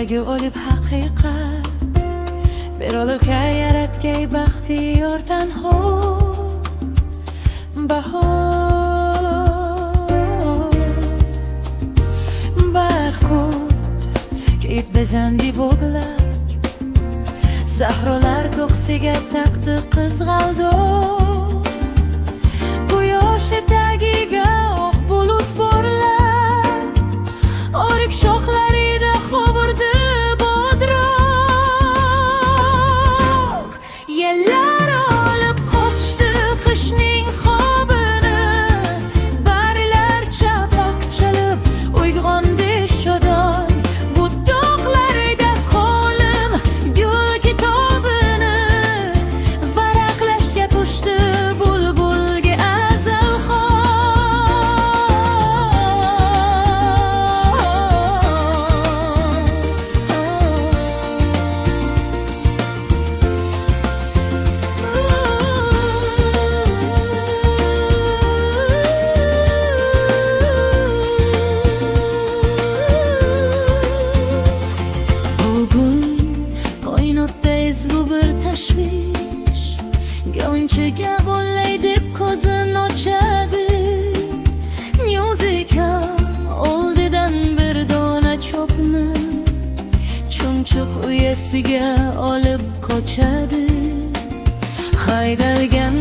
dillardagi o'lib haqiqat berolka yaratgay baxtiyor tanho bahor barxud kiyib bezandi bog'lar sahrolar ko'ksiga taqdi qizg'aldoq quyosh tagiga oq bulut porlar o'rik shoxlarida qovurdi bodroq yellar olib qochdi qishning xobini barlar chapak chalib uyg'ondi shodon bu tog'larda qo'lim gul kitobini varaqlashga tushdi bulbulga tashvish gavunchiga bo'lay deb ko'zin ochadi myuzika oldidan bir dona chopni chumchuq uyasiga olib qochadi haydalgan